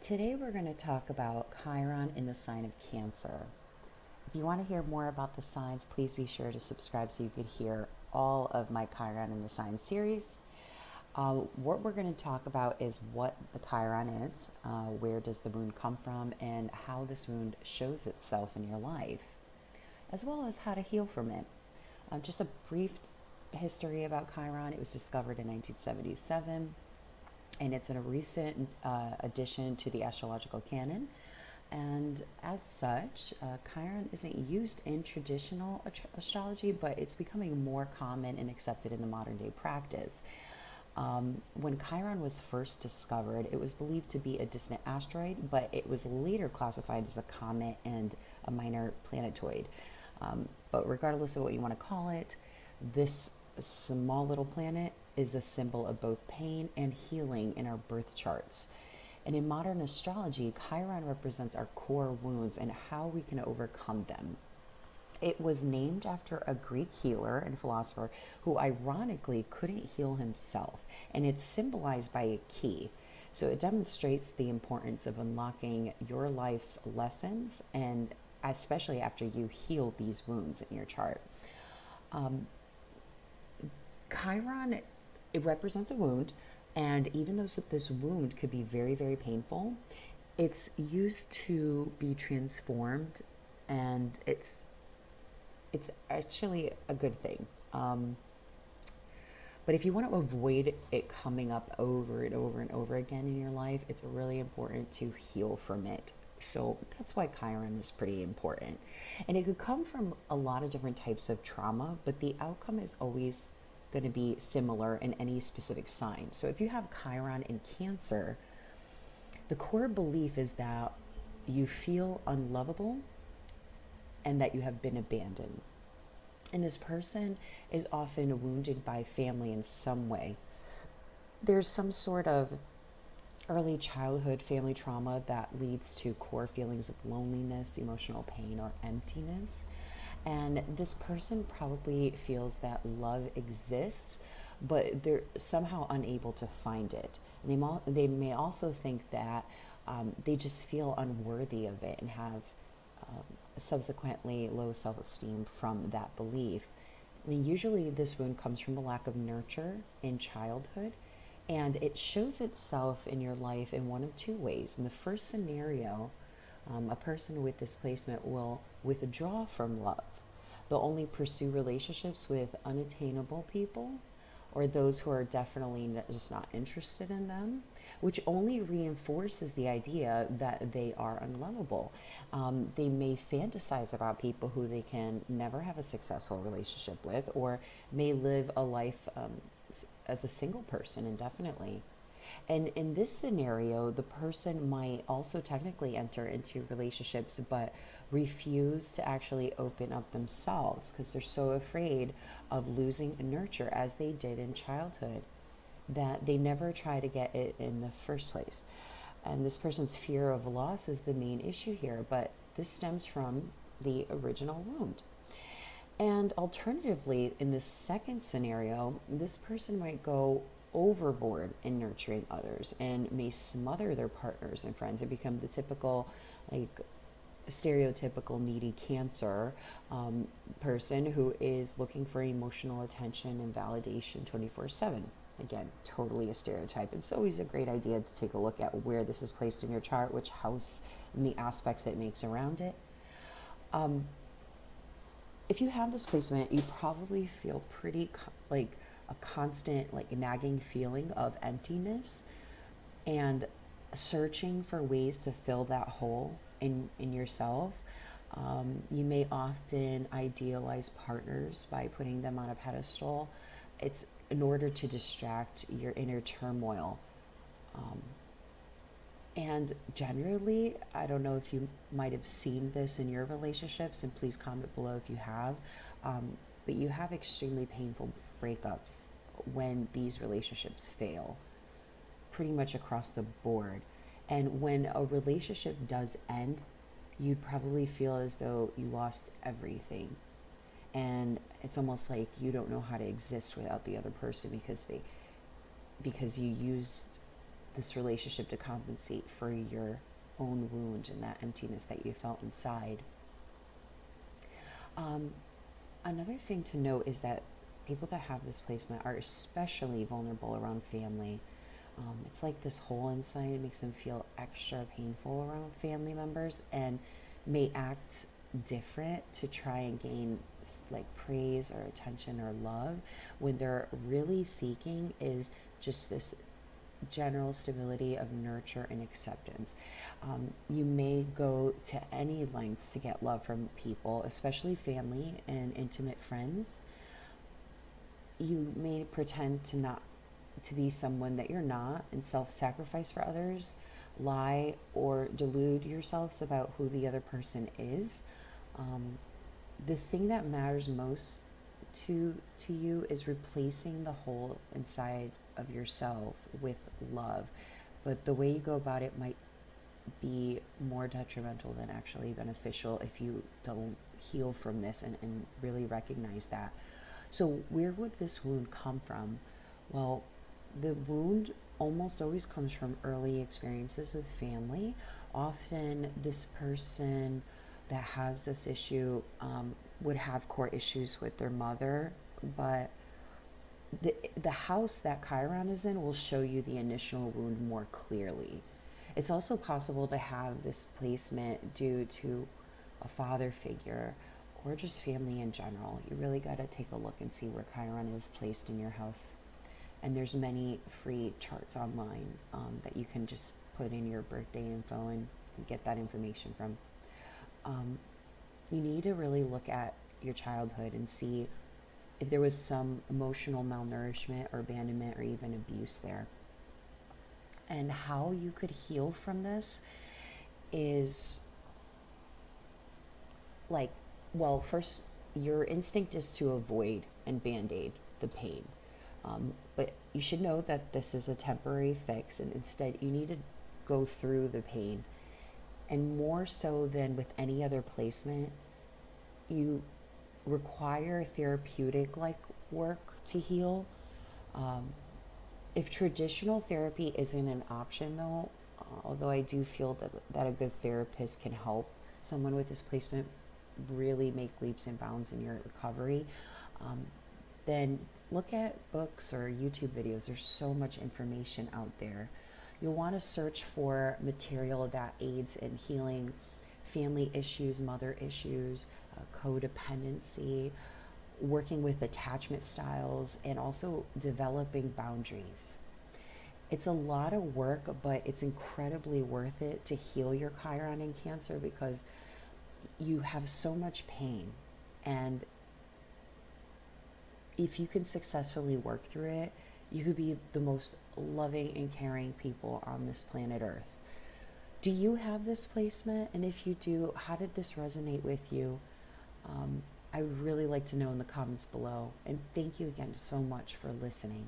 Today we're going to talk about Chiron in the sign of Cancer. If you want to hear more about the signs, please be sure to subscribe so you could hear all of my Chiron in the sign series. What we're going to talk about is what the Chiron is, where does the wound come from, and how this wound shows itself in your life, as well as how to heal from it. Just a brief history about Chiron. It was discovered in 1977, and it's a recent addition to the astrological canon. And as such, Chiron isn't used in traditional astrology, but it's becoming more common and accepted in the modern day practice. When Chiron was first discovered, it was believed to be a distant asteroid, but it was later classified as a comet and a minor planetoid. But regardless of what you want to call it, this small little planet is a symbol of both pain and healing in our birth charts. And in modern astrology, Chiron represents our core wounds and how we can overcome them. It was named after a Greek healer and philosopher who ironically couldn't heal himself, and it's symbolized by a key. So it demonstrates the importance of unlocking your life's lessons, and especially after you heal these wounds in your chart. Chiron, it represents a wound, and even though this wound could be very, very painful, it's used to be transformed, and it's actually a good thing. But if you want to avoid it coming up over and over and over again in your life, it's really important to heal from it. So that's why Chiron is pretty important. And it could come from a lot of different types of trauma, but the outcome is always going to be similar in any specific sign. So if you have Chiron in Cancer, the core belief is that you feel unlovable and that you have been abandoned. And this person is often wounded by family in some way. There's some sort of early childhood family trauma that leads to core feelings of loneliness, emotional pain, or emptiness. And this person probably feels that love exists, but they're somehow unable to find it. And they may also think that they just feel unworthy of it and have subsequently low self esteem from that belief. And usually, this wound comes from a lack of nurture in childhood, and it shows itself in your life in one of two ways. In the first scenario, a person with this placement will withdraw from love. They'll only pursue relationships with unattainable people or those who are definitely just not interested in them, which only reinforces the idea that they are unlovable. They may fantasize about people who they can never have a successful relationship with, or may live a life as a single person indefinitely. And in this scenario, the person might also technically enter into relationships but refuse to actually open up themselves because they're so afraid of losing nurture as they did in childhood that they never try to get it in the first place. And this person's fear of loss is the main issue here, but this stems from the original wound. And alternatively, in this second scenario, this person might go overboard in nurturing others and may smother their partners and friends and become the typical, like, stereotypical needy Cancer person who is looking for emotional attention and validation 24/7. Again, totally a stereotype. It's always a great idea to take a look at where this is placed in your chart, which house and the aspects it makes around it. If you have this placement, you probably feel pretty like a constant, like, nagging feeling of emptiness and searching for ways to fill that hole in yourself. You may often idealize partners by putting them on a pedestal. It's in order to distract your inner turmoil. And generally, I don't know if you might have seen this in your relationships, and please comment below if you have, but you have extremely painful breakups when these relationships fail, pretty much across the board. And when a relationship does end, you probably feel as though you lost everything. And it's almost like you don't know how to exist without the other person because you used this relationship to compensate for your own wound and that emptiness that you felt inside. Um, Another thing to note is that people that have this placement are especially vulnerable around family. It's like this hole inside, it makes them feel extra painful around family members and may act different to try and gain like praise or attention or love when they're really seeking is just this general stability of nurture and acceptance. You may go to any lengths to get love from people, especially family and intimate friends. You may pretend to be someone that you're not and self-sacrifice for others, lie or delude yourselves about who the other person is. Um, the thing that matters most to you is replacing the hole inside of yourself with love. But the way you go about it might be more detrimental than actually beneficial if you don't heal from this and really recognize that. So, where would this wound come from? Well, the wound almost always comes from early experiences with family. Often, this person that has this issue would have core issues with their mother, but the house that Chiron is in will show you the initial wound more clearly. It's also possible to have this placement due to a father figure or just family in general. You really got to take a look and see where Chiron is placed in your house. And there's many free charts online that you can just put in your birthday info and get that information from. Um, you need to really look at your childhood and see if there was some emotional malnourishment or abandonment or even abuse there. And how you could heal from this is like, well, first, your instinct is to avoid and band aid the pain. But you should know that this is a temporary fix, and instead, you need to go through the pain. And more so than with any other placement, you require therapeutic like work to heal. Um, if traditional therapy isn't an option, though, although I do feel that a good therapist can help someone with this placement really make leaps and bounds in your recovery, um, then look at books or YouTube videos. There's so much information out there. You'll want to search for material that aids in healing family issues, mother issues, codependency, working with attachment styles, and also developing boundaries. It's a lot of work, but it's incredibly worth it to heal your Chiron in Cancer because you have so much pain. And if you can successfully work through it, you could be the most loving and caring people on this planet Earth. Do you have this placement? And if you do, how did this resonate with you? I would really like to know in the comments below. And thank you again so much for listening.